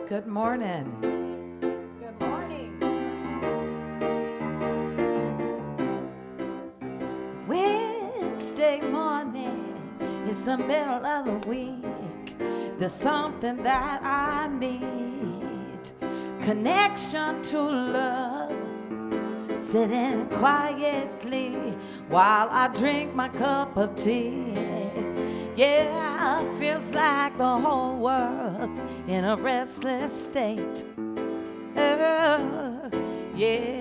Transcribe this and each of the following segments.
Good morning. Good morning. Wednesday morning is the middle of the week. There's something that I need. Connection to love. Sitting quietly while I drink my cup of tea. Yeah, feels like the whole world's in a restless state. Yeah.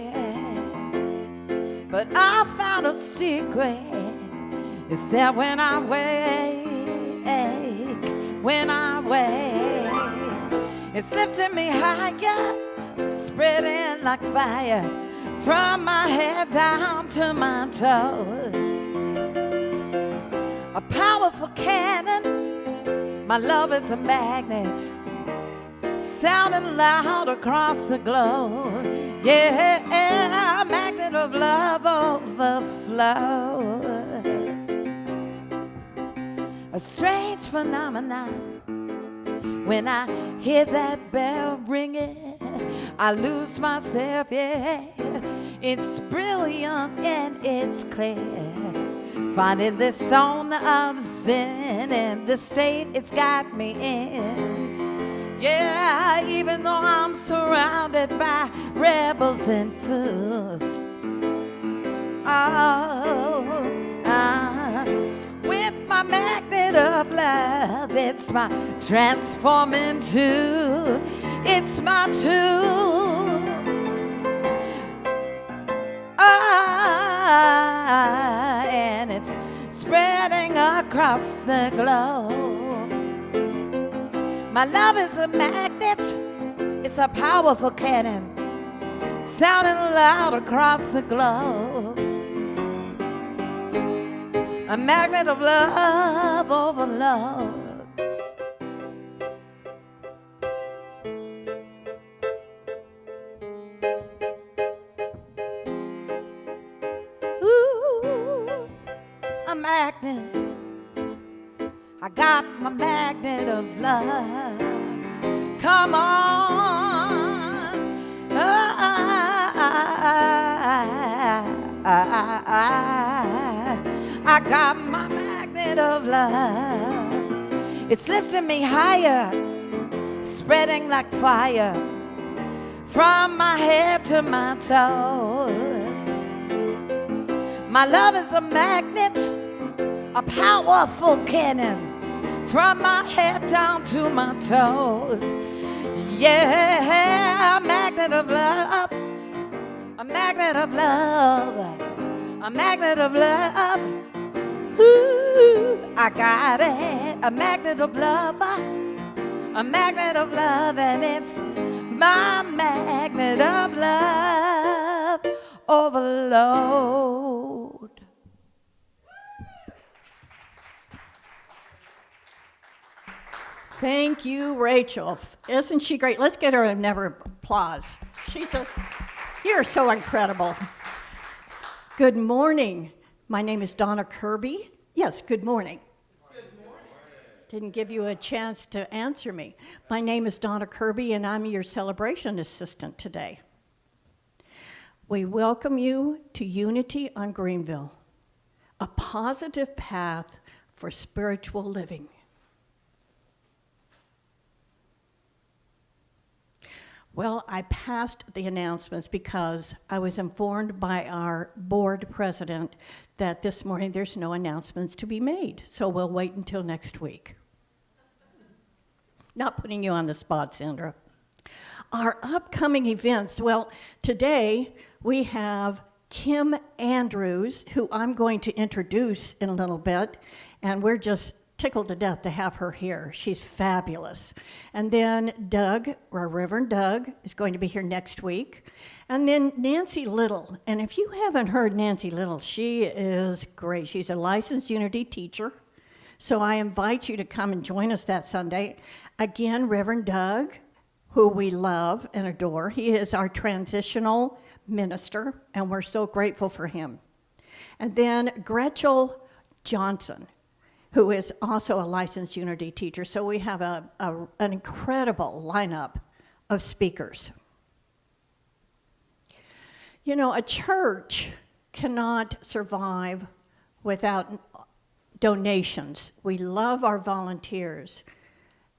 But I found a secret. It's that when I wake, it's lifting me higher, spreading like fire from my head down to my toes. A powerful cannon, my love is a magnet, sounding loud across the globe. Yeah, a magnet of love overflow. A strange phenomenon. When I hear that bell ringing, I lose myself, yeah. It's brilliant and it's clear. Finding this zone of zen and the state it's got me in. Yeah, even though I'm surrounded by rebels and fools. With my magnet of love, it's my transforming tool. It's my tool. And it's spreading across the globe. My love is a magnet. It's a powerful cannon, sounding loud across the globe. A magnet of love overload. Ooh, a magnet. I got my magnet of love. Come on. I got my magnet of love. It's lifting me higher, spreading like fire from my head to my toes. My love is a magnet, a powerful cannon from my head down to my toes. Yeah, a magnet of love, a magnet of love, a magnet of love. Ooh, I got it, a magnet of love, a magnet of love, and it's my magnet of love overload. Thank you, Rachel. Isn't she great? Let's get her another applause. You're so incredible. Good morning. My name is Donna Kirby. Yes, good morning. Good morning. Didn't give you a chance to answer me. My name is Donna Kirby, and I'm your celebration assistant today. We welcome you to Unity on Greenville, a positive path for spiritual living. Well, I passed the announcements because I was informed by our board president that this morning there's no announcements to be made, so we'll wait until next week. Not putting you on the spot, Sandra. Our upcoming events, well, today we have Kim Andrews, who I'm going to introduce in a little bit, and we're just tickled to death to have her here. She's fabulous. And then Doug, or Reverend Doug, is going to be here next week. And then Nancy Little. And if you haven't heard Nancy Little, she is great. She's a licensed Unity teacher. So I invite you to come and join us that Sunday. Again, Reverend Doug, who we love and adore. He is our transitional minister, and we're so grateful for him. And then Gretchen Johnson, who is also a licensed Unity teacher. So we have an incredible lineup of speakers. You know, a church cannot survive without donations. We love our volunteers,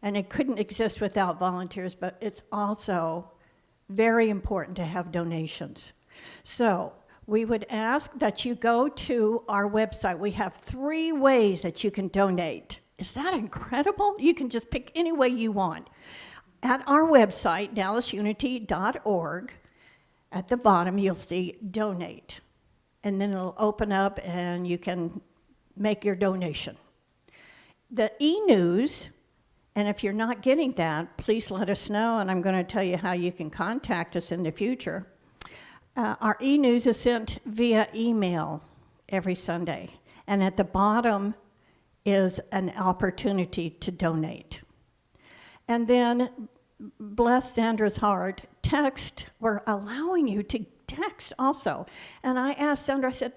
and it couldn't exist without volunteers, but it's also very important to have donations. So we would ask that you go to our website. We have 3 ways that you can donate. Is that incredible? You can just pick any way you want. At our website, dallasunity.org, at the bottom you'll see donate. And then it'll open up and you can make your donation. The e-news, and if you're not getting that, please let us know, and I'm going to tell you how you can contact us in the future. Our e-news is sent via email every Sunday, and at the bottom is an opportunity to donate. And then, bless Sandra's heart, text, we're allowing you to text also. And I asked Sandra, I said,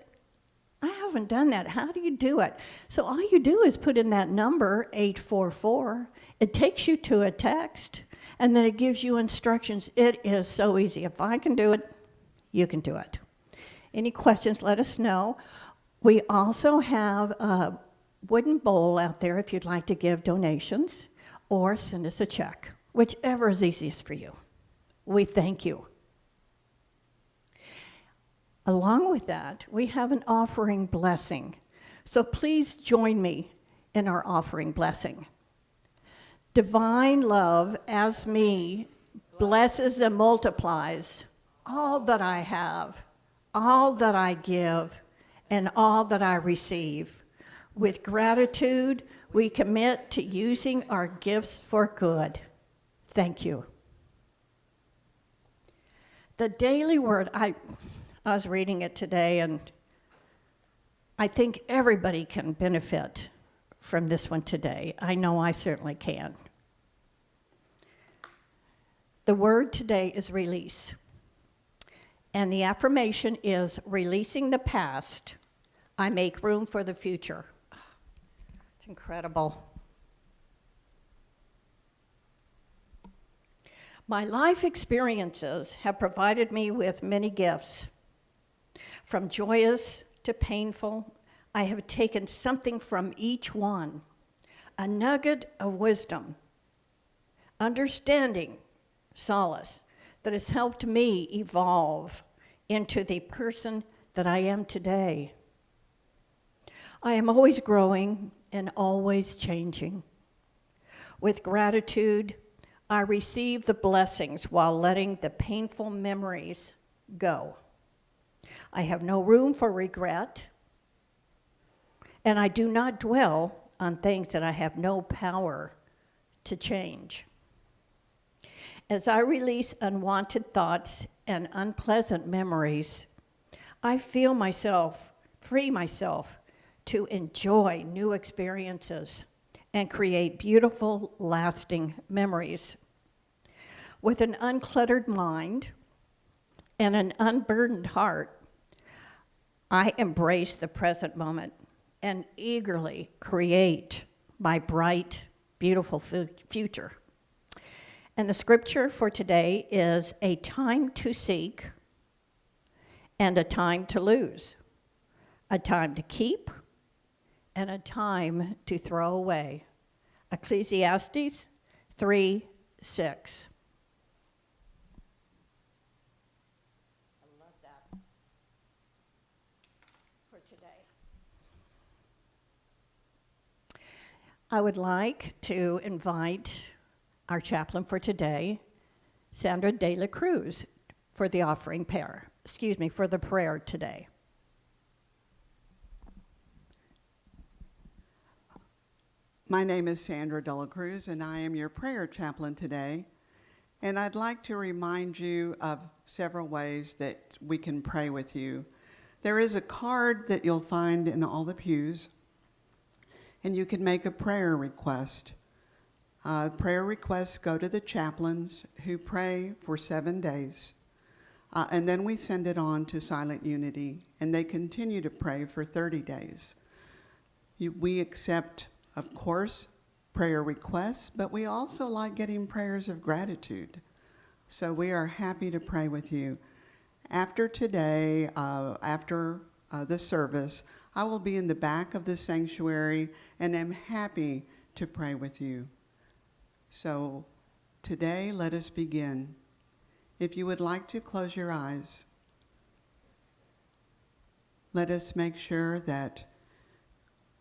I haven't done that. How do you do it? So all you do is put in that number, 844. It takes you to a text, and then it gives you instructions. It is so easy. If I can do it, you can do it. Any questions, let us know. We also have a wooden bowl out there if you'd like to give donations or send us a check, whichever is easiest for you. We thank you. Along with that, we have an offering blessing. So please join me in our offering blessing. Divine love as me blesses and multiplies all that I have, all that I give, and all that I receive. With gratitude, we commit to using our gifts for good. Thank you. The daily word, I was reading it today, and I think everybody can benefit from this one today. I know I certainly can. The word today is release. And the affirmation is releasing the past. I make room for the future. It's incredible. My life experiences have provided me with many gifts. From joyous to painful, I have taken something from each one, a nugget of wisdom, understanding, solace, that has helped me evolve into the person that I am today. I am always growing and always changing. With gratitude, I receive the blessings while letting the painful memories go. I have no room for regret, and I do not dwell on things that I have no power to change. As I release unwanted thoughts and unpleasant memories, I feel myself, free myself to enjoy new experiences and create beautiful, lasting memories. With an uncluttered mind and an unburdened heart, I embrace the present moment and eagerly create my bright, beautiful future. And the scripture for today is a time to seek and a time to lose, a time to keep and a time to throw away. Ecclesiastes 3:6. I love that for today. I would like to invite our chaplain for today, Sandra De La Cruz, for the offering prayer. For the prayer today. My name is Sandra De La Cruz, and I am your prayer chaplain today. And I'd like to remind you of several ways that we can pray with you. There is a card that you'll find in all the pews, and you can make a prayer request. Prayer requests go to the chaplains who pray for 7 days. And then we send it on to Silent Unity, and they continue to pray for 30 days. We accept, of course, prayer requests, but we also like getting prayers of gratitude. So we are happy to pray with you. After today, after the service, I will be in the back of the sanctuary and am happy to pray with you. So today, let us begin. If you would like to close your eyes, let us make sure that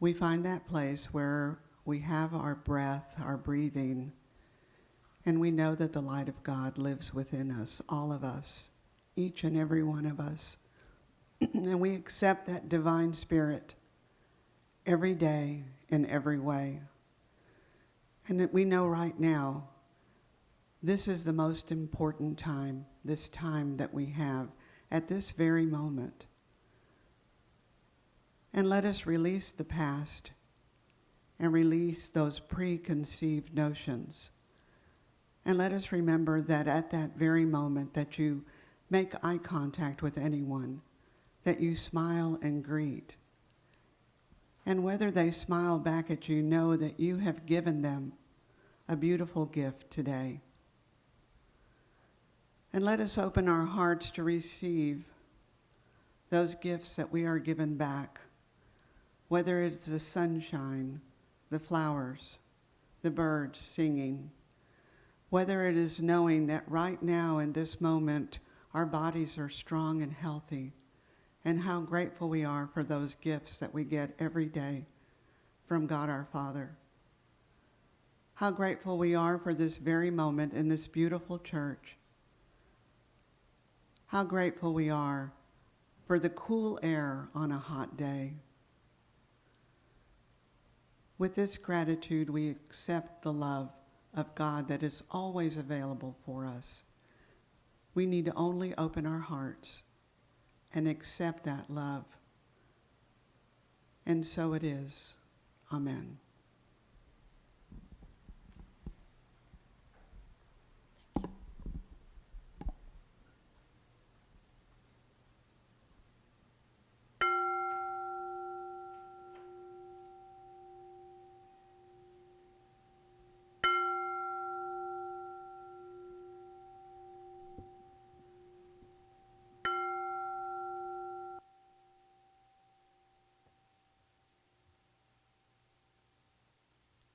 we find that place where we have our breath, our breathing, and we know that the light of God lives within us, all of us, each and every one of us. And we accept that divine spirit every day in every way. And that we know right now, this is the most important time, this time that we have at this very moment. And let us release the past and release those preconceived notions. And let us remember that at that very moment that you make eye contact with anyone, that you smile and greet. And whether they smile back at you, know that you have given them a beautiful gift today. And let us open our hearts to receive those gifts that we are given back, whether it's the sunshine, the flowers, the birds singing, whether it is knowing that right now in this moment our bodies are strong and healthy, and how grateful we are for those gifts that we get every day from God our Father. How grateful we are for this very moment in this beautiful church. How grateful we are for the cool air on a hot day. With this gratitude, we accept the love of God that is always available for us. We need to only open our hearts and accept that love. And so it is. Amen.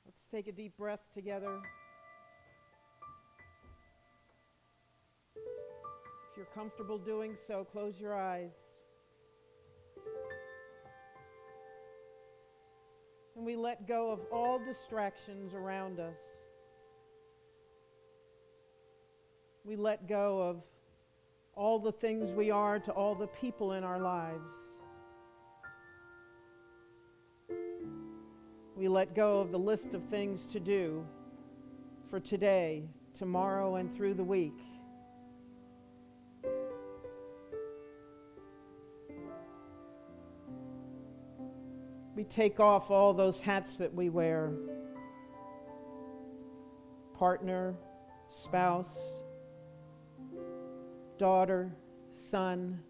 Let's take a deep breath together. If you're comfortable doing so, close your eyes. And we let go of all distractions around us. We let go of all the things we are to all the people in our lives. We let go of the list of things to do for today, tomorrow, and through the week. We take off all those hats that we wear. Partner, spouse, daughter, son,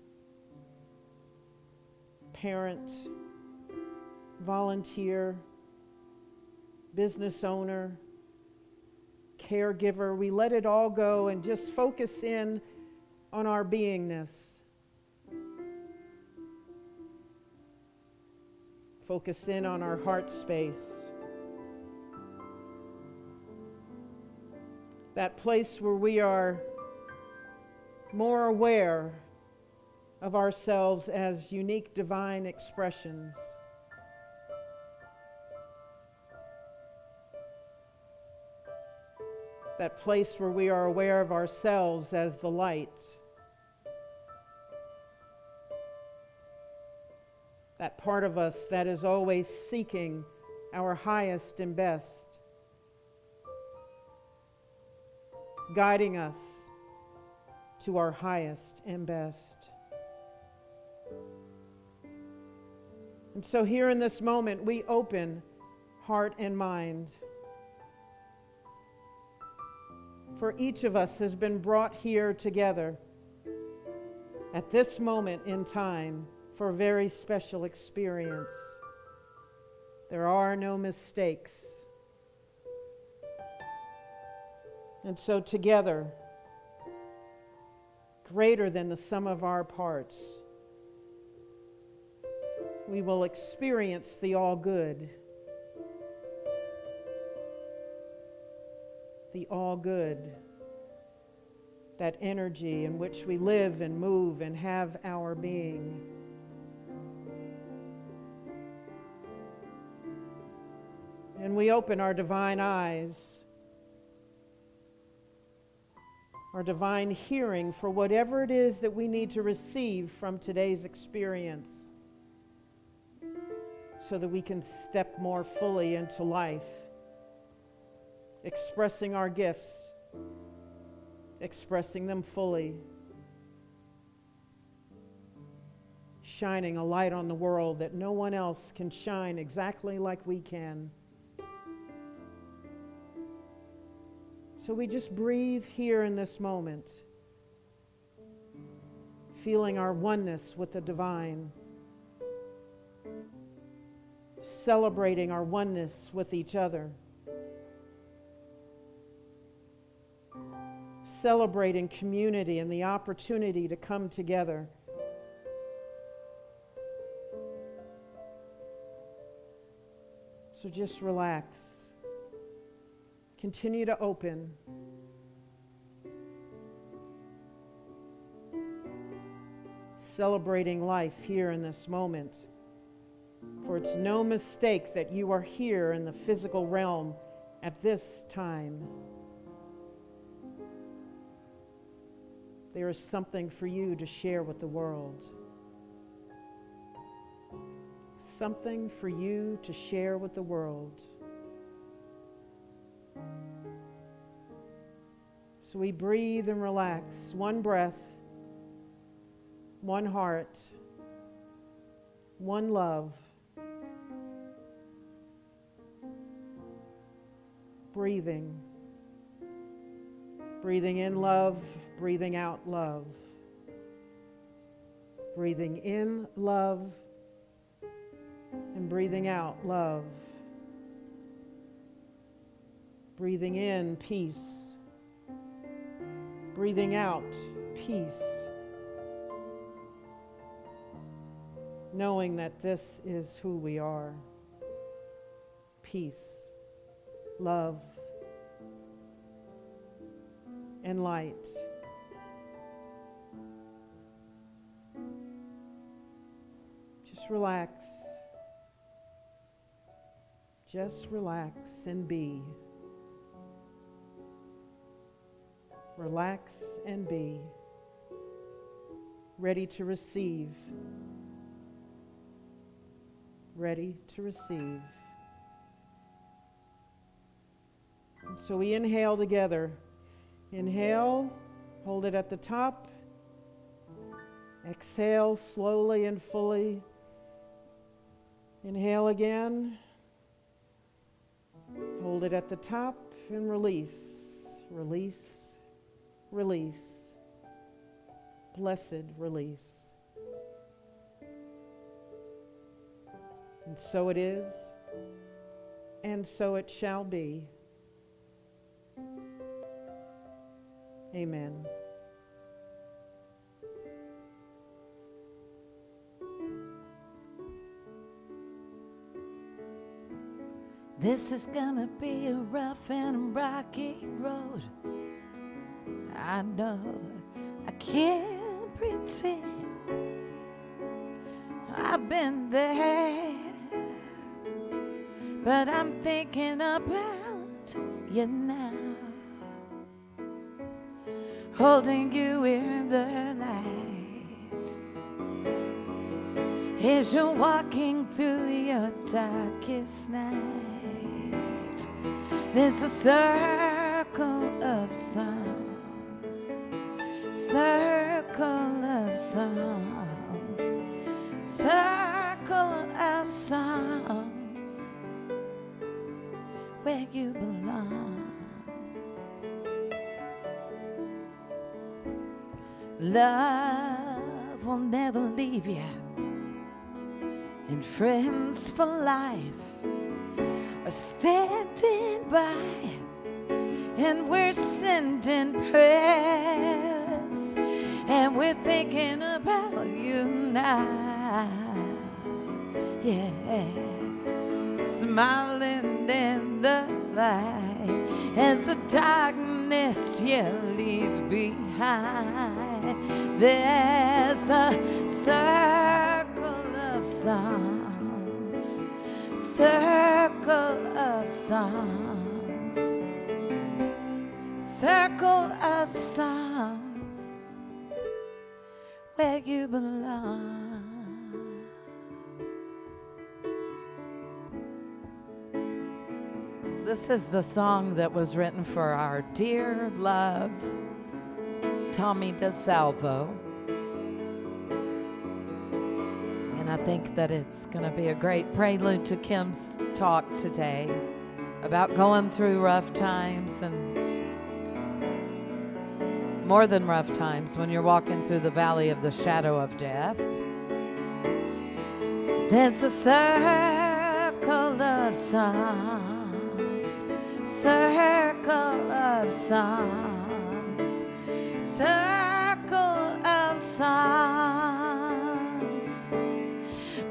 parent, volunteer, business owner, caregiver. We let it all go and just focus in on our beingness. Focus in on our heart space. That place where we are more aware of ourselves as unique divine expressions. That place where we are aware of ourselves as the light. That part of us that is always seeking our highest and best, guiding us to our highest and best. And so here in this moment, we open heart and mind. For each of us has been brought here together at this moment in time for a very special experience. There are no mistakes. And so together, greater than the sum of our parts. We will experience the all good. The all good. That energy in which we live and move and have our being. And we open our divine eyes, our divine hearing for whatever it is that we need to receive from today's experience so that we can step more fully into life, expressing our gifts, expressing them fully, shining a light on the world that no one else can shine exactly like we can. So we just breathe here in this moment, feeling our oneness with the divine, celebrating our oneness with each other, celebrating community and the opportunity to come together. So just relax. Continue to open. Celebrating life here in this moment. For it's no mistake that you are here in the physical realm at this time. There is something for you to share with the world. Something for you to share with the world. So we breathe and relax. One breath, one heart, one love. Breathing. Breathing in love, breathing out love. Breathing in love and breathing out love. Breathing in peace. Breathing out peace. Knowing that this is who we are. Peace, love, and light. Just relax. Just relax and be. Relax and be. Ready to receive. Ready to receive. And so we inhale together. Inhale, hold it at the top. Exhale slowly and fully. Inhale again. Hold it at the top and release. Release. Release. Blessed release. And so it is, and so it shall be. Amen. This is gonna be a rough and rocky road. I know I can't pretend I've been there, but I'm thinking about you now, holding you in the night as you're walking through your darkest night. There's a circle of songs, circle of songs, circle of songs where you belong. Love will never leave you, and friends for life are standing by, and we're sending prayers and we're thinking about you now. Yeah, smiling in the light as the darkness you leave behind. There's a circle of songs, circle of songs, circle of songs where you belong. This is the song that was written for our dear love, Tommy DeSalvo. And I think that it's going to be a great prelude to Kim's talk today about going through rough times, and more than rough times, when you're walking through the valley of the shadow of death. There's a circle of songs, circle of songs, circle of songs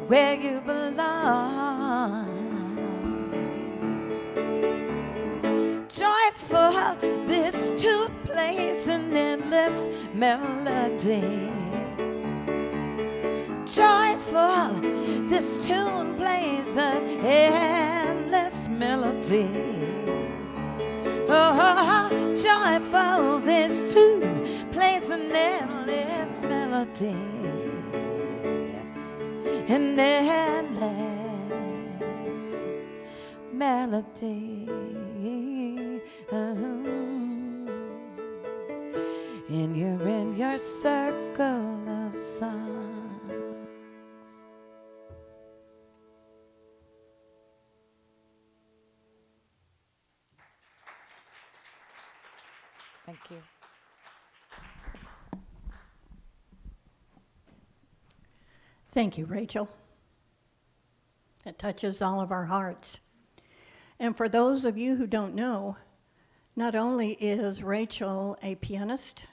where you belong. Joyful, this tune plays an endless melody. Joyful, this tune plays an endless melody. Oh, joyful, this tune plays an endless melody. An endless melody. And you're in your circle of songs. Thank you. Thank you, Rachel. It touches all of our hearts. And for those of you who don't know, not only is Rachel a pianist,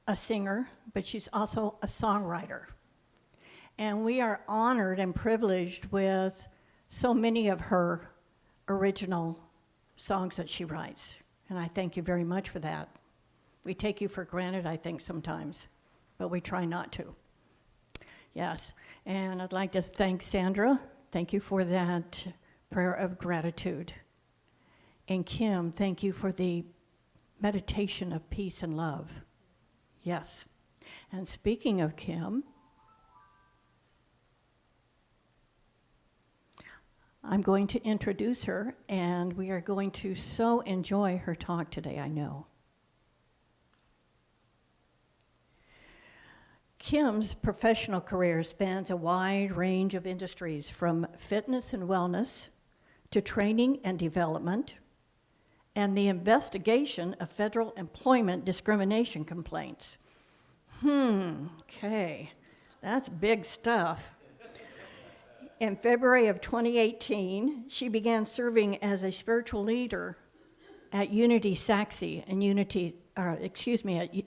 a singer, but she's also a songwriter. And we are honored and privileged with so many of her original songs that she writes. And I thank you very much for that. We take you for granted, I think, sometimes, but we try not to. Yes, and I'd like to thank Sandra. Thank you for that prayer of gratitude. And Kim, thank you for the meditation of peace and love. Yes. And speaking of Kim, I'm going to introduce her, and we are going to so enjoy her talk today, I know. Kim's professional career spans a wide range of industries, from fitness and wellness to training and development, and the investigation of federal employment discrimination complaints. Okay, that's big stuff. In February of 2018, she began serving as a spiritual leader at Unity Sachse at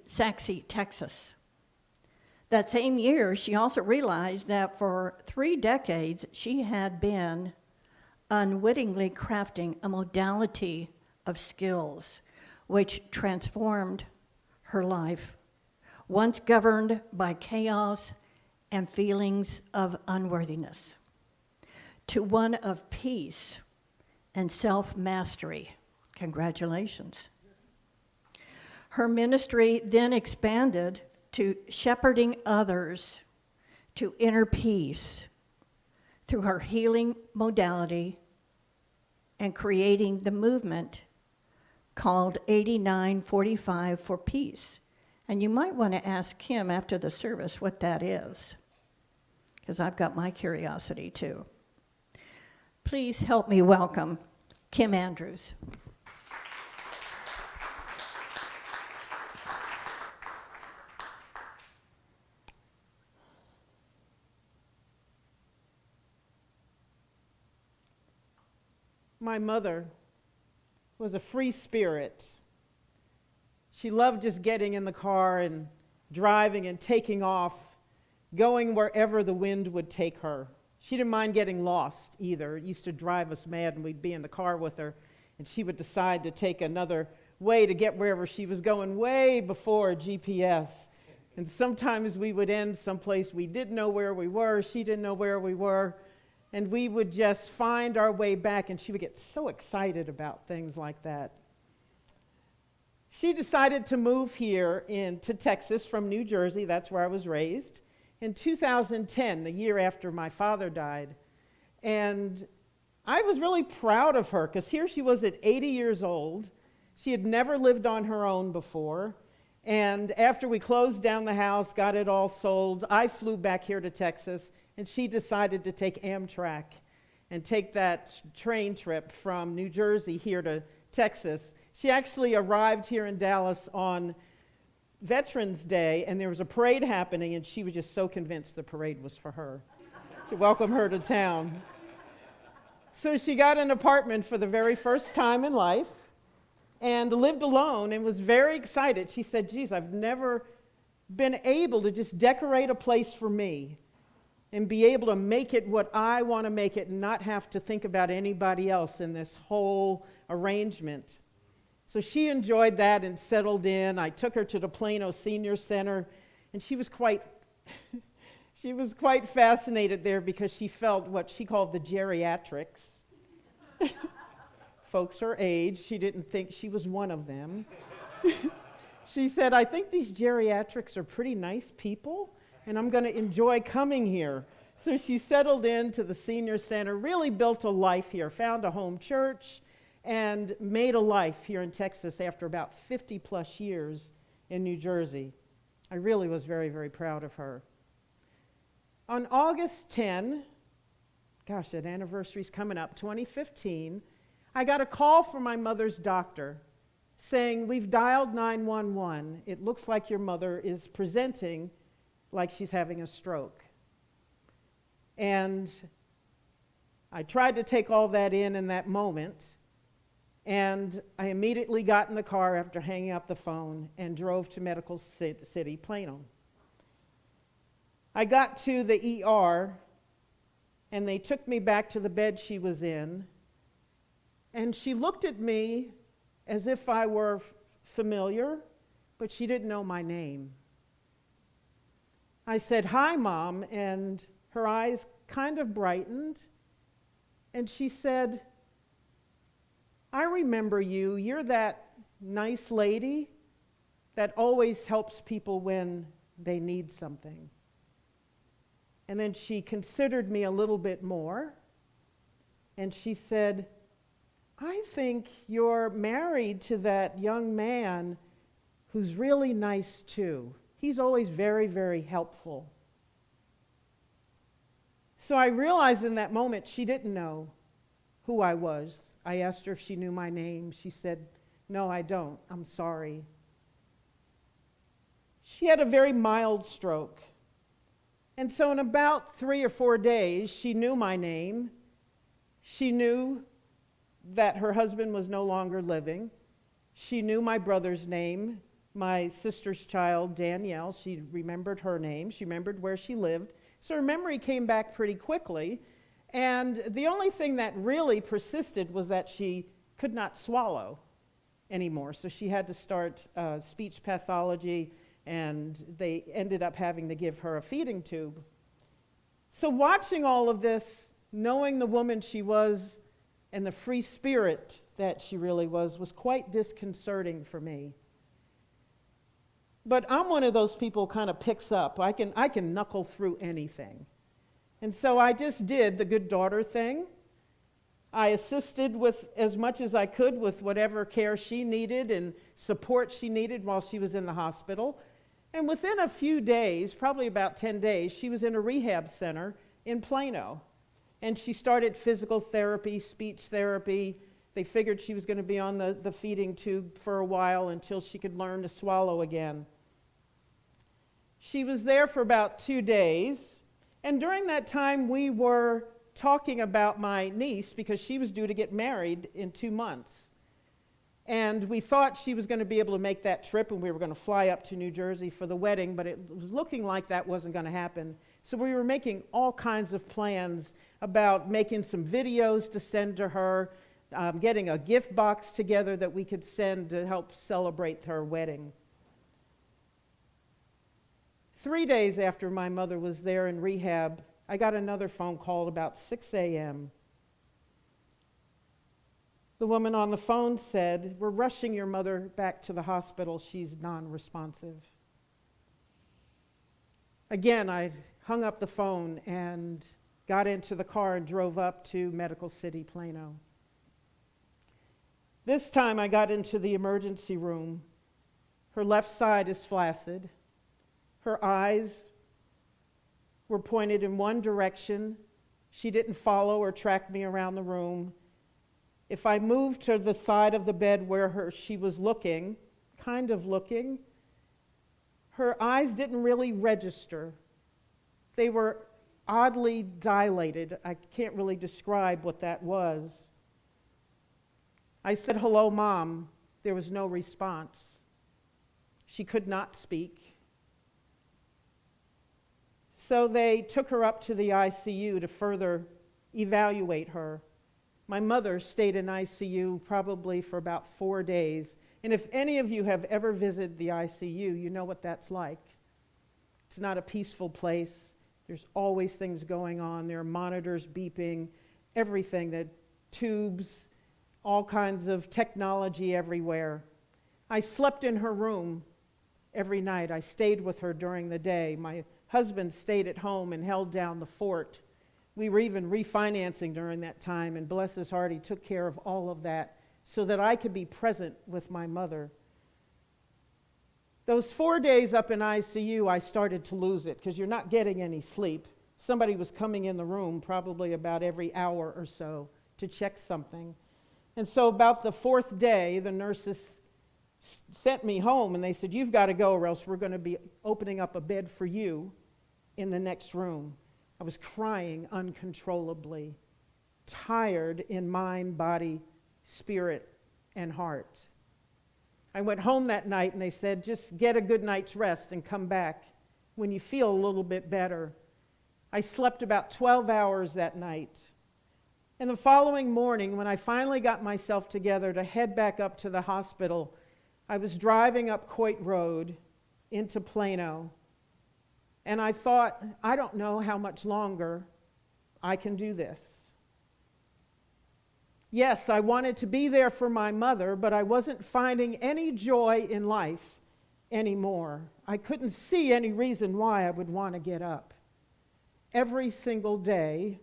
Sachse, Texas. That same year, she also realized that for 3 decades, she had been unwittingly crafting a modality of skills which transformed her life, once governed by chaos and feelings of unworthiness, to one of peace and self-mastery. Congratulations. Her ministry then expanded to shepherding others to inner peace through her healing modality and creating the movement called 8945 for Peace. And you might want to ask Kim after the service what that is, because I've got my curiosity too. Please help me welcome Kim Andrews. My mother was a free spirit. She loved just getting in the car and driving and taking off, going wherever the wind would take her. She didn't mind getting lost either. It used to drive us mad, and we'd be in the car with her, and she would decide to take another way to get wherever she was going, way before GPS. And sometimes we would end someplace we didn't know where we were, she didn't know where we were, and we would just find our way back, and she would get so excited about things like that. She decided to move here to Texas from New Jersey. That's where I was raised. In 2010, the year after my father died. And I was really proud of her because here she was at 80 years old. She had never lived on her own before. And after we closed down the house, got it all sold, I flew back here to Texas, and she decided to take Amtrak and take that train trip from New Jersey here to Texas. She actually arrived here in Dallas on Veterans Day, and there was a parade happening, and she was just so convinced the parade was for her, to welcome her to town. So she got an apartment for the very first time in life and lived alone and was very excited. She said, geez, I've never been able to just decorate a place for me and be able to make it what I want to make it and not have to think about anybody else in this whole arrangement. So she enjoyed that and settled in. I took her to the Plano Senior Center, and she was quite fascinated there because she felt what she called the geriatrics. Folks her age, she didn't think she was one of them. She said, I think these geriatrics are pretty nice people, and I'm going to enjoy coming here. So she settled into the senior center, really built a life here, found a home church, and made a life here in Texas after about 50 plus years in New Jersey. I really was very, very proud of her. On August 10, gosh, that anniversary's coming up, 2015, I got a call from my mother's doctor saying, we've dialed 911. It looks like your mother is presenting like she's having a stroke. And I tried to take all that in that moment. And I immediately got in the car after hanging up the phone and drove to Medical City, Plano. I got to the ER, and they took me back to the bed she was in, and she looked at me as if I were familiar, but she didn't know my name. I said, hi, Mom, and her eyes kind of brightened, and she said, I remember you. You're that nice lady that always helps people when they need something. And then she considered me a little bit more, and she said, I think you're married to that young man who's really nice too. He's always very, very helpful. So I realized in that moment she didn't know who I was. I asked her if she knew my name. She said, no, I don't. I'm sorry. She had a very mild stroke. And so in about 3 or 4 days, she knew my name. She knew that her husband was no longer living. She knew my brother's name, my sister's child, Danielle. She remembered her name. She remembered where she lived. So her memory came back pretty quickly. And the only thing that really persisted was that she could not swallow anymore. So she had to start speech pathology, and they ended up having to give her a feeding tube. So watching all of this, knowing the woman she was and the free spirit that she really was quite disconcerting for me. But I'm one of those people who kind of picks up. I can knuckle through anything. And so I just did the good daughter thing. I assisted with as much as I could with whatever care she needed and support she needed while she was in the hospital. And within a few days, probably about 10 days, she was in a rehab center in Plano. And she started physical therapy, speech therapy. They figured she was going to be on the feeding tube for a while until she could learn to swallow again. She was there for about 2 days. And during that time, we were talking about my niece because she was due to get married in 2 months. And we thought she was going to be able to make that trip and we were going to fly up to New Jersey for the wedding, but it was looking like that wasn't going to happen. So we were making all kinds of plans about making some videos to send to her, getting a gift box together that we could send to help celebrate her wedding. 3 days after my mother was there in rehab, I got another phone call about 6 a.m. The woman on the phone said, "We're rushing your mother back to the hospital. She's non-responsive." Again, I hung up the phone and got into the car and drove up to Medical City, Plano. This time I got into the emergency room. Her left side is flaccid. Her eyes were pointed in one direction. She didn't follow or track me around the room. If I moved to the side of the bed where she was looking, kind of looking, her eyes didn't really register. They were oddly dilated. I can't really describe what that was. I said, "Hello, Mom." There was no response. She could not speak. So they took her up to the ICU to further evaluate her. My mother stayed in ICU probably for about 4 days. And if any of you have ever visited the ICU, you know what that's like. It's not a peaceful place. There's always things going on. There are monitors beeping, everything, the tubes, all kinds of technology everywhere. I slept in her room every night. I stayed with her during the day. My husband stayed at home and held down the fort. We were even refinancing during that time, and bless his heart, he took care of all of that so that I could be present with my mother. Those 4 days up in ICU, I started to lose it because you're not getting any sleep. Somebody was coming in the room probably about every hour or so to check something. And so about the 4th day, the nurses sent me home and they said, "You've got to go or else we're going to be opening up a bed for you in the next room." I was crying uncontrollably, tired in mind, body, spirit, and heart. I went home that night and they said, "Just get a good night's rest and come back when you feel a little bit better." I slept about 12 hours that night. And the following morning, when I finally got myself together to head back up to the hospital, I was driving up Coit Road into Plano. And I thought, I don't know how much longer I can do this. Yes, I wanted to be there for my mother, but I wasn't finding any joy in life anymore. I couldn't see any reason why I would want to get up. Every single day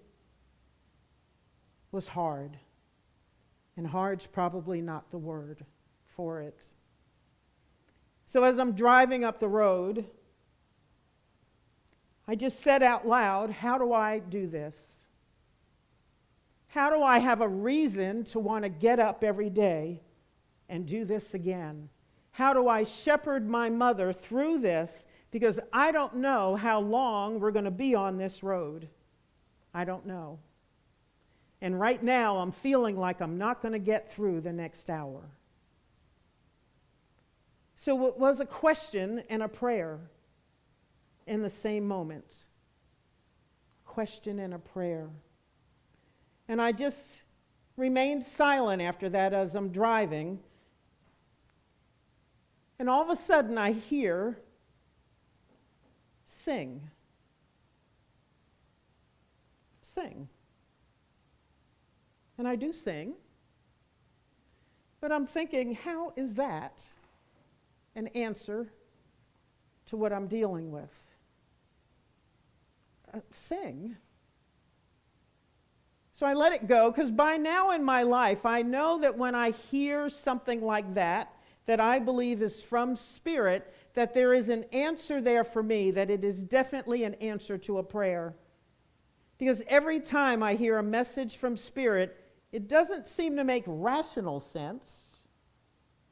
was hard. And hard's probably not the word for it. So as I'm driving up the road, I just said out loud, how do I do this? How do I have a reason to want to get up every day and do this again? How do I shepherd my mother through this? Because I don't know how long we're going to be on this road. I don't know. And right now, I'm feeling like I'm not going to get through the next hour. So it was a question and a prayer in the same moment. Question and a prayer. And I just remained silent after that as I'm driving. And all of a sudden I hear, "Sing. Sing." And I do sing. But I'm thinking, how is that an answer to what I'm dealing with? Sing. So I let it go, because by now in my life, I know that when I hear something like that I believe is from Spirit, that there is an answer there for me, that it is definitely an answer to a prayer. Because every time I hear a message from Spirit, it doesn't seem to make rational sense.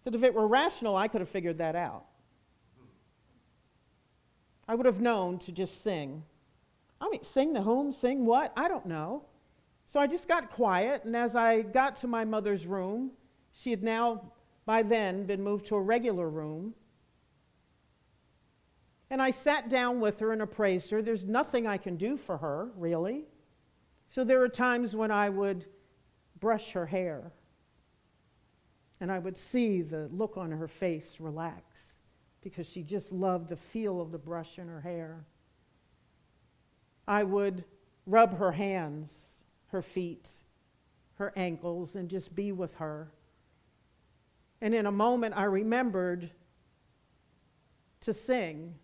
Because if it were rational, I could have figured that out. I would have known to just sing. I mean, sing to whom? Sing what? I don't know. So I just got quiet, and as I got to my mother's room, she had now by then been moved to a regular room. And I sat down with her and appraised her. There's nothing I can do for her, really. So there were times when I would brush her hair, and I would see the look on her face relax because she just loved the feel of the brush in her hair. I would rub her hands, her feet, her ankles, and just be with her. And in a moment, I remembered to sing,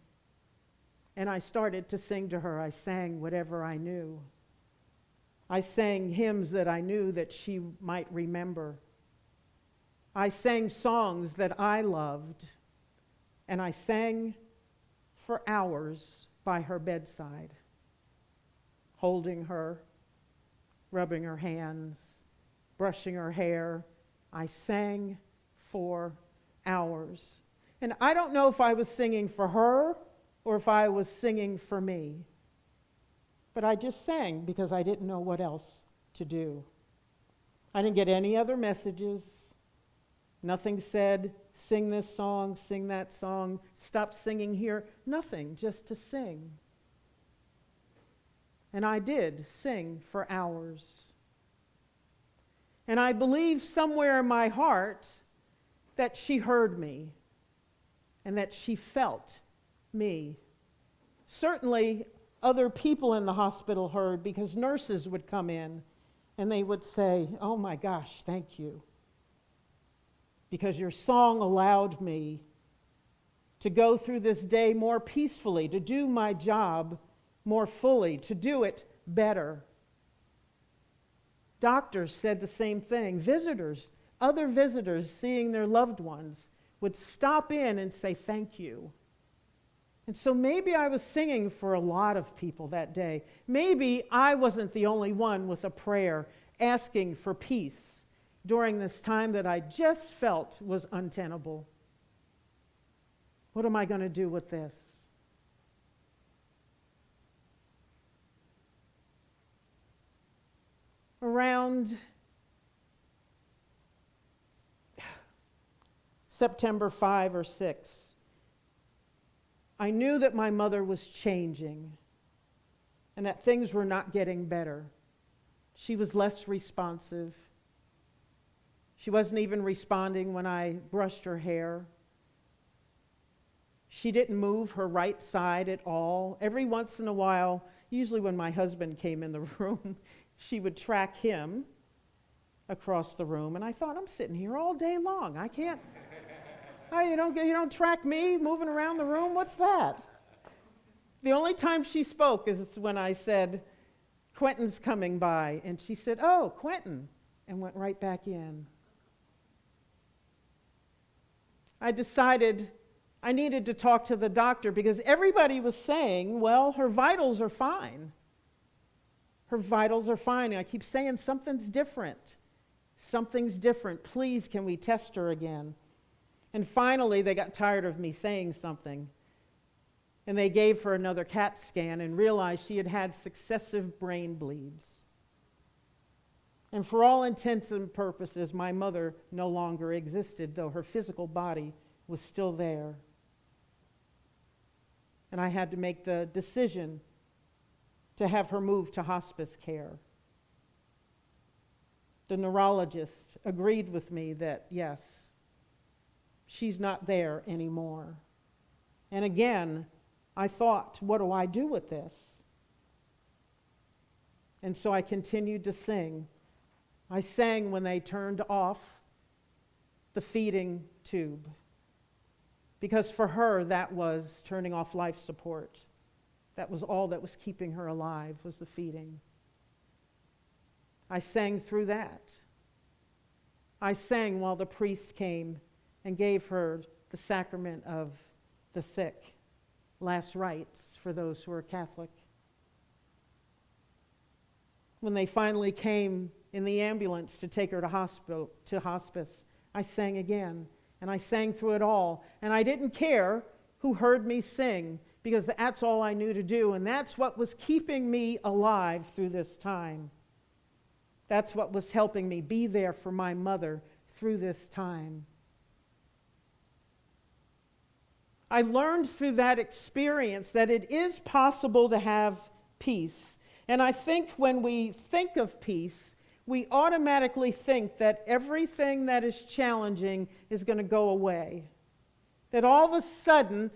and I started to sing to her. I sang whatever I knew. I sang hymns that I knew that she might remember. I sang songs that I loved, and I sang for hours by her bedside, holding her, rubbing her hands, brushing her hair. I sang for hours. And I don't know if I was singing for her or if I was singing for me, but I just sang because I didn't know what else to do. I didn't get any other messages. Nothing said, sing this song, sing that song, stop singing here. Nothing, just to sing. And I did sing for hours. And I believe somewhere in my heart that she heard me and that she felt me. Certainly, other people in the hospital heard because nurses would come in and they would say, "Oh my gosh, thank you. Because your song allowed me to go through this day more peacefully, to do my job more fully, to do it better." Doctors said the same thing. Visitors, other visitors seeing their loved ones would stop in and say thank you. And so maybe I was singing for a lot of people that day. Maybe I wasn't the only one with a prayer asking for peace during this time that I just felt was untenable. What am I going to do with this? Around September 5 or 6, I knew that my mother was changing and that things were not getting better. She was less responsive. She wasn't even responding when I brushed her hair. She didn't move her right side at all. Every once in a while, usually when my husband came in the room, she would track him across the room. And I thought, I'm sitting here all day long. I can't, you don't track me moving around the room? What's that? The only time she spoke is when I said, "Quentin's coming by." And she said, "Oh, Quentin," and went right back in. I decided I needed to talk to the doctor because everybody was saying, well, her vitals are fine. Her vitals are fine. And I keep saying something's different. Something's different. Please, can we test her again? And finally, they got tired of me saying something. And they gave her another CAT scan and realized she had had successive brain bleeds. And for all intents and purposes, my mother no longer existed, though her physical body was still there. And I had to make the decision to have her moved to hospice care. The neurologist agreed with me that, yes, she's not there anymore. And again, I thought, what do I do with this? And so I continued to sing. I sang when they turned off the feeding tube, because for her that was turning off life support. That was all that was keeping her alive, was the feeding. I sang through that. I sang while the priest came and gave her the sacrament of the sick, last rites for those who are Catholic. When they finally came in the ambulance to take her to hospice, I sang again, and I sang through it all. And I didn't care who heard me sing, because that's all I knew to do, and that's what was keeping me alive through this time. That's what was helping me be there for my mother through this time. I learned through that experience that it is possible to have peace. And I think when we think of peace, we automatically think that everything that is challenging is going to go away. That all of a sudden,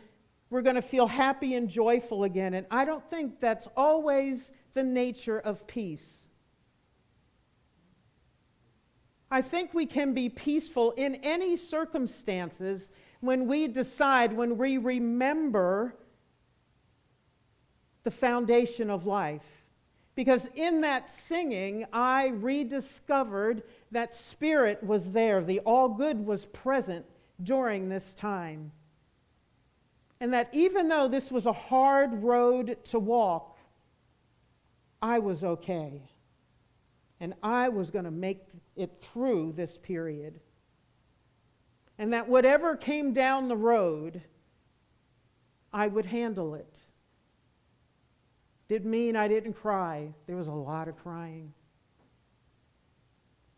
we're going to feel happy and joyful again. And I don't think that's always the nature of peace. I think we can be peaceful in any circumstances when we decide, when we remember the foundation of life. Because in that singing, I rediscovered that Spirit was there. The all good was present during this time. And that even though this was a hard road to walk, I was okay. And I was going to make it through this period. And that whatever came down the road, I would handle it. Didn't mean I didn't cry. There was a lot of crying.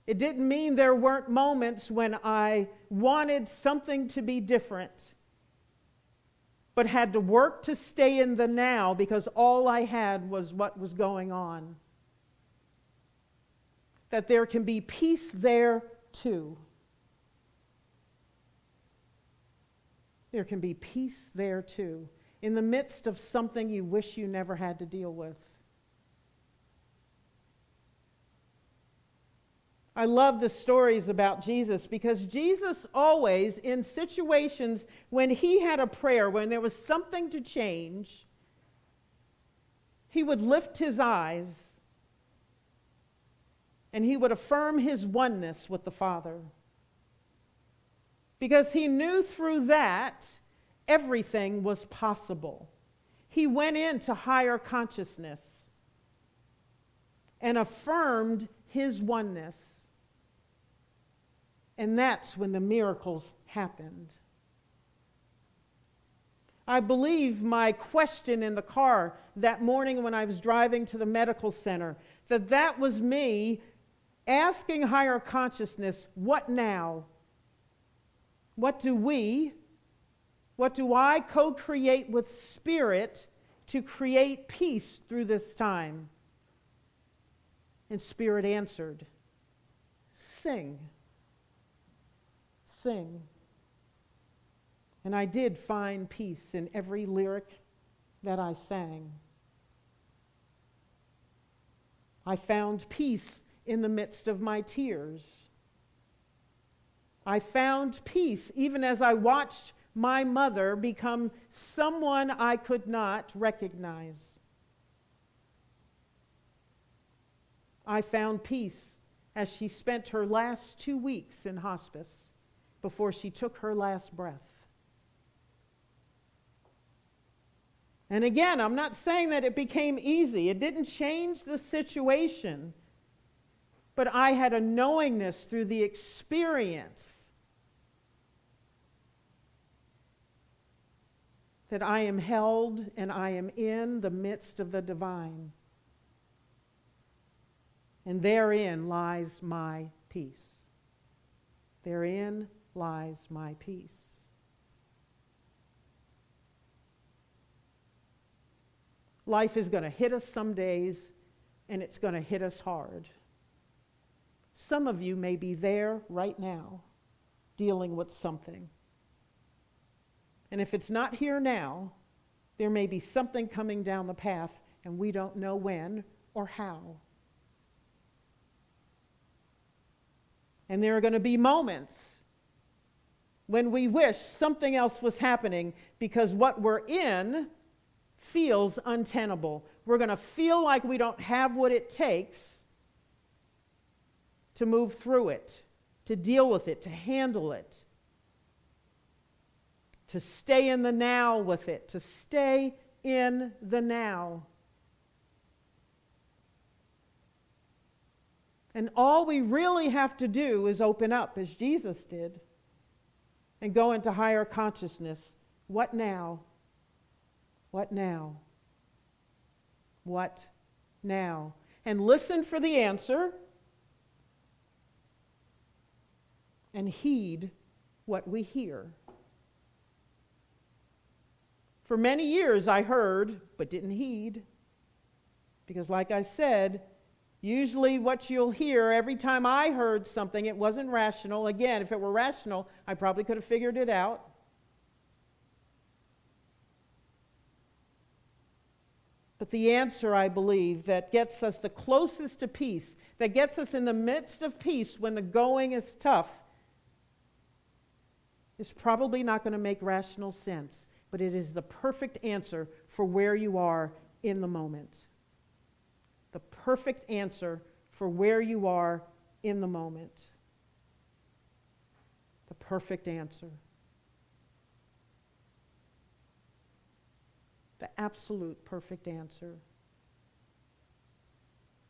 It didn't mean there weren't moments when I wanted something to be different, but had to work to stay in the now because all I had was what was going on. That there can be peace there too. There can be peace there too, in the midst of something you wish you never had to deal with. I love the stories about Jesus because Jesus always, in situations when he had a prayer, when there was something to change, he would lift his eyes and he would affirm his oneness with the Father. Because he knew through that everything was possible. He went into higher consciousness and affirmed his oneness. And that's when the miracles happened. I believe my question in the car that morning when I was driving to the medical center, that was me asking higher consciousness, what now? What do I co-create with Spirit to create peace through this time? And Spirit answered, sing. Sing. And I did find peace in every lyric that I sang. I found peace in the midst of my tears. I found peace even as I watched my mother become someone I could not recognize. I found peace as she spent her last 2 weeks in hospice before she took her last breath. And again, I'm not saying that it became easy. It didn't change the situation. But I had a knowingness through the experience that I am held and I am in the midst of the divine. And therein lies my peace. Therein lies my peace. Life is going to hit us some days, and it's going to hit us hard. Some of you may be there right now, dealing with something. And if it's not here now, there may be something coming down the path, and we don't know when or how. And there are going to be moments when we wish something else was happening because what we're in feels untenable. We're going to feel like we don't have what it takes to move through it, to deal with it, to handle it, to stay in the now with it, to stay in the now. And all we really have to do is open up, as Jesus did, and go into higher consciousness. What now? What now? What now? And listen for the answer and heed what we hear. For many years I heard, but didn't heed. Because like I said, usually what you'll hear every time I heard something, it wasn't rational. Again, if it were rational, I probably could have figured it out. But the answer, I believe, that gets us the closest to peace, that gets us in the midst of peace when the going is tough, is probably not going to make rational sense, but it is the perfect answer for where you are in the moment. The perfect answer for where you are in the moment. The perfect answer. The absolute perfect answer.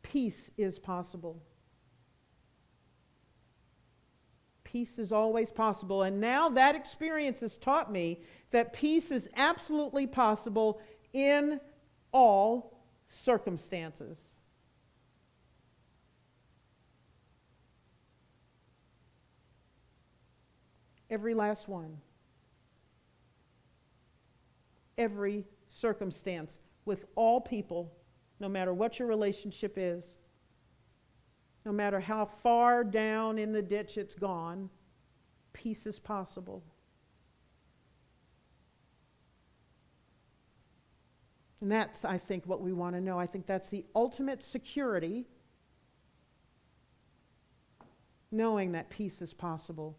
Peace is possible. Peace is always possible. And now that experience has taught me that peace is absolutely possible in all circumstances. Every last one. Every circumstance with all people, no matter what your relationship is, no matter how far down in the ditch it's gone, peace is possible. And that's, I think, what we want to know. I think that's the ultimate security, knowing that peace is possible.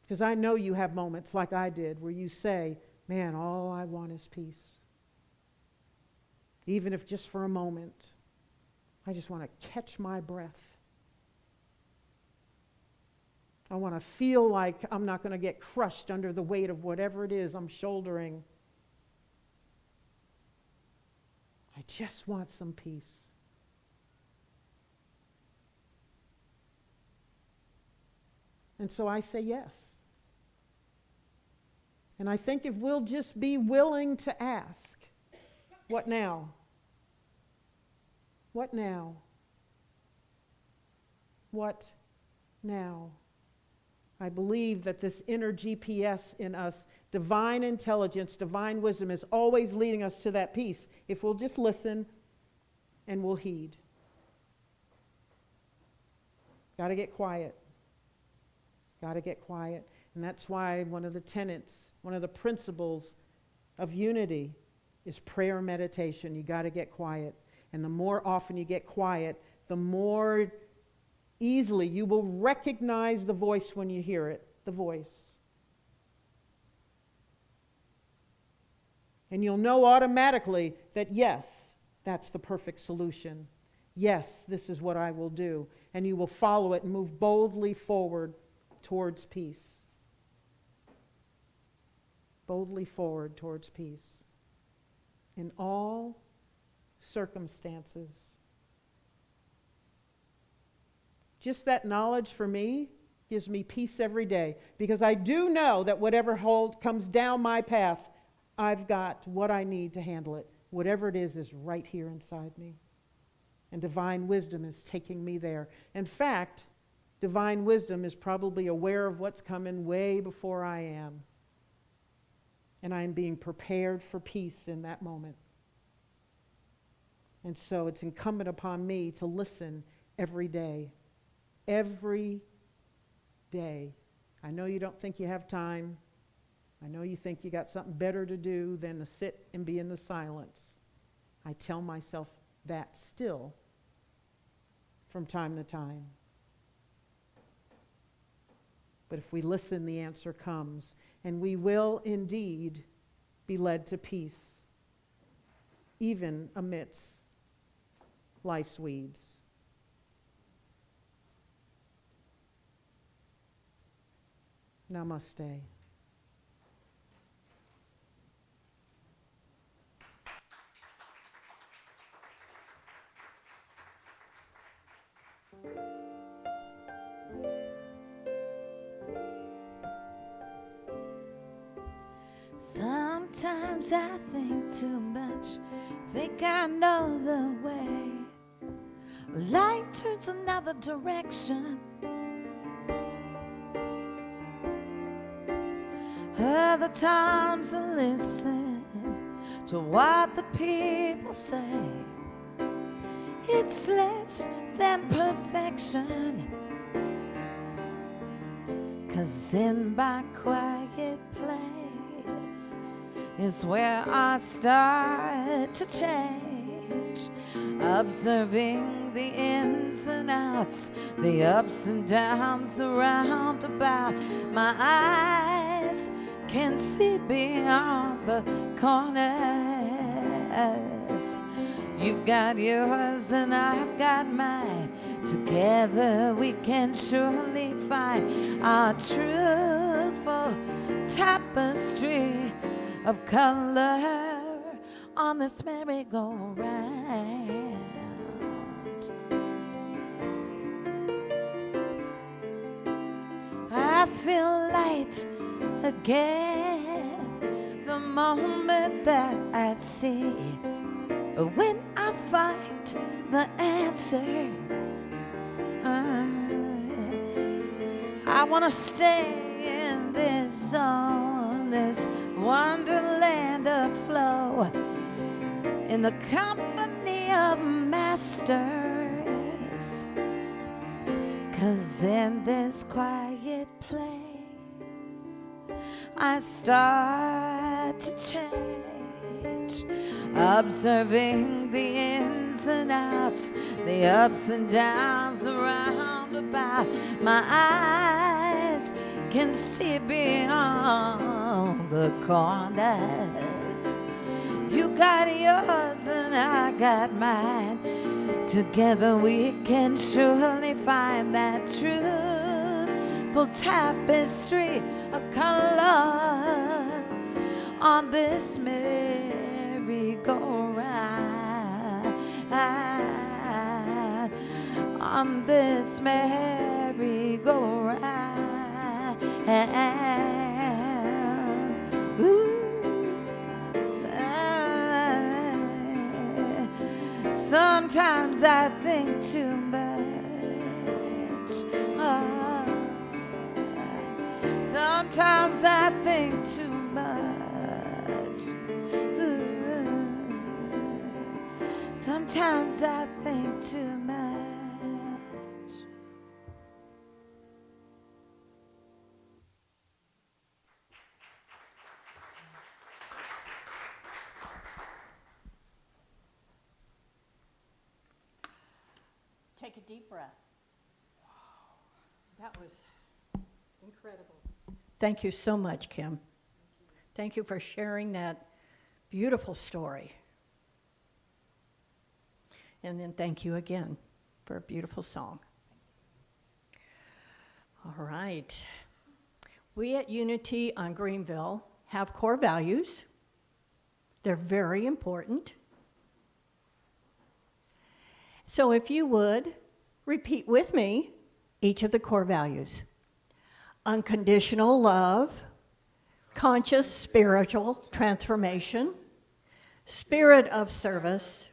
Because I know you have moments like I did where you say, man, all I want is peace. Even if just for a moment, I just want to catch my breath. I want to feel like I'm not going to get crushed under the weight of whatever it is I'm shouldering. I just want some peace. And so I say yes. And I think if we'll just be willing to ask, what now? What now? What now? I believe that this inner GPS in us, divine intelligence, divine wisdom, is always leading us to that peace if we'll just listen and we'll heed. Got to get quiet. Got to get quiet. And that's why one of the tenets, one of the principles of unity is prayer meditation. You got to get quiet. And the more often you get quiet, the more easily you will recognize the voice when you hear it, the voice. And you'll know automatically that yes, that's the perfect solution. Yes, this is what I will do. And you will follow it and move boldly forward towards peace. Boldly forward towards peace. In all circumstances. Just that knowledge for me gives me peace every day, because I do know that whatever comes down my path, I've got what I need to handle it. Whatever it is right here inside me. And divine wisdom is taking me there. In fact, divine wisdom is probably aware of what's coming way before I am. And I'm being prepared for peace in that moment. And so it's incumbent upon me to listen every day. Every day. I know you don't think you have time. I know you think you got something better to do than to sit and be in the silence. I tell myself that still from time to time. But if we listen, the answer comes. And we will indeed be led to peace, even amidst life's weeds. Namaste. Sometimes I think too much, think I know the way. Light turns another direction. other times I listen to what the people say. It's less than perfection, 'cause in my quiet place is where I start to change, observing the ins and outs, the ups and downs, the roundabout. My eyes can see beyond the corners. You've got yours and I've got mine. Together we can surely find our truthful tapestry of color on this merry-go-round. I feel light again the moment that I see, when I find the answer. I want to stay in this zone, this wonderland of flow, in the company of masters. 'Cause in this quiet place I start to change, observing the ins and outs, the ups and downs, the roundabout. My eyes can see beyond the corners. You got yours and I got mine. Together we can surely find that truthful tapestry of color on this merry-go-round, on this merry-go-round. Ooh. Sometimes I think too much. Oh. Sometimes I think too much. Ooh. Sometimes I think too much. Take a deep breath. That was incredible. Thank you so much, Kim. Thank you for sharing that beautiful story. And then thank you again for a beautiful song. All right. We at Unity on Greenville have core values. They're very important. So if you would, repeat with me each of the core values. Unconditional love, conscious spiritual transformation, spirit of service,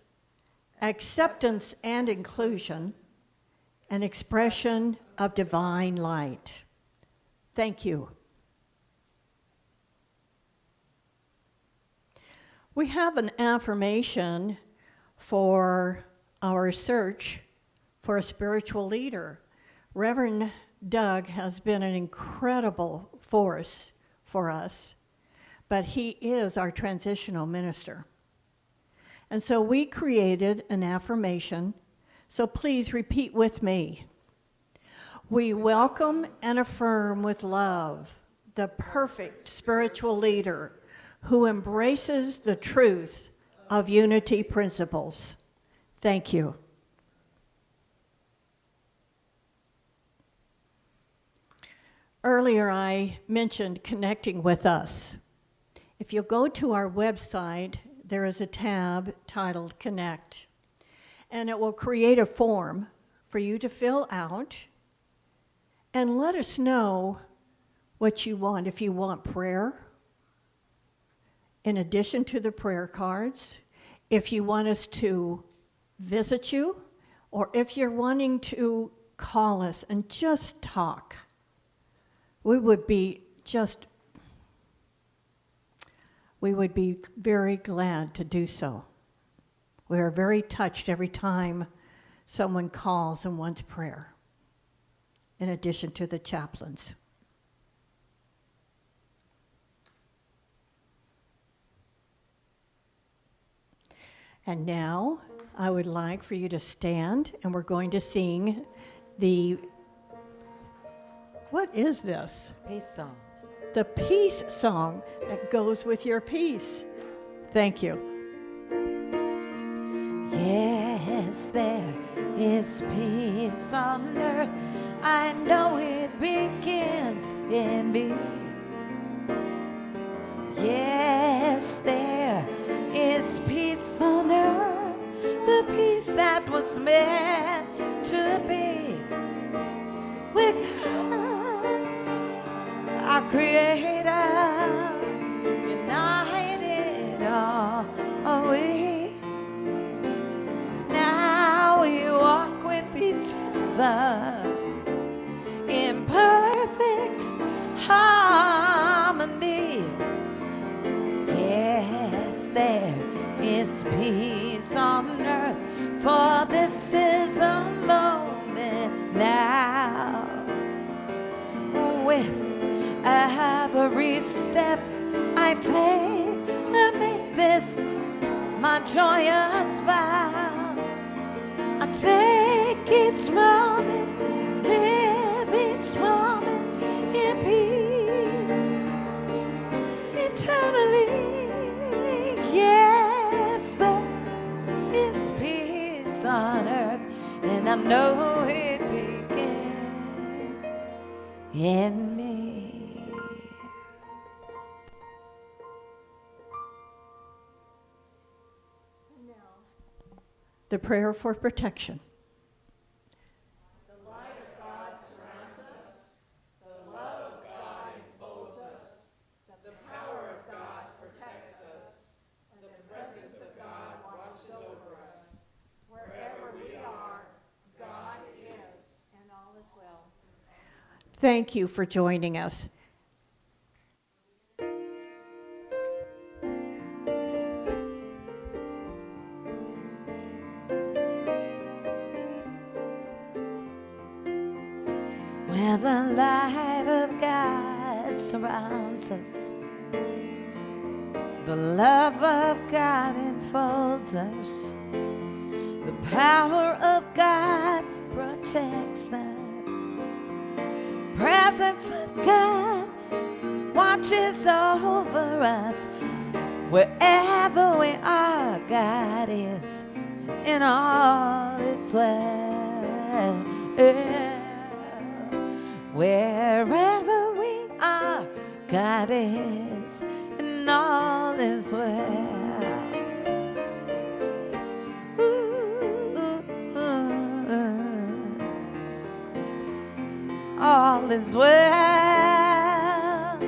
acceptance and inclusion, and expression of divine light. Thank you. We have an affirmation for our search for a spiritual leader. Reverend Doug has been an incredible force for us, but he is our transitional minister. And so we created an affirmation, so please repeat with me. We welcome and affirm with love the perfect spiritual leader who embraces the truth of unity principles. Thank you. Earlier, I mentioned connecting with us. If you go to our website, there is a tab titled Connect, and it will create a form for you to fill out and let us know what you want. If you want prayer, in addition to the prayer cards, if you want us to visit you, or if you're wanting to call us and just talk, we would be just we would be very glad to do so. We are very touched every time someone calls and wants prayer, in addition to the chaplains. And now I would like for you to stand, and we're going to sing what is this? Peace song. The peace song that goes with your peace. Thank you. Yes, there is peace on earth. I know it begins in me. Yes, there is peace on earth, the peace that was meant to be with God, our Creator, united are we. Now we walk with each other in perfect harmony. Yes, there is peace on earth, for this is a moment now. With every step I take, I make this my joyous vow. I take each moment, live each moment in peace, eternally. Yes, there is peace on earth, and I know it begins in me. The prayer for protection. Thank you for joining us. Where the light of God surrounds us, the love of God enfolds us, the power of God protects us, presence of God watches over us. Wherever we are, God is, and all is well. Wherever we are, God is, and all is well. All is well.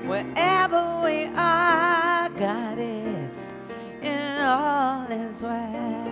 Wherever we are, God is, and all is well.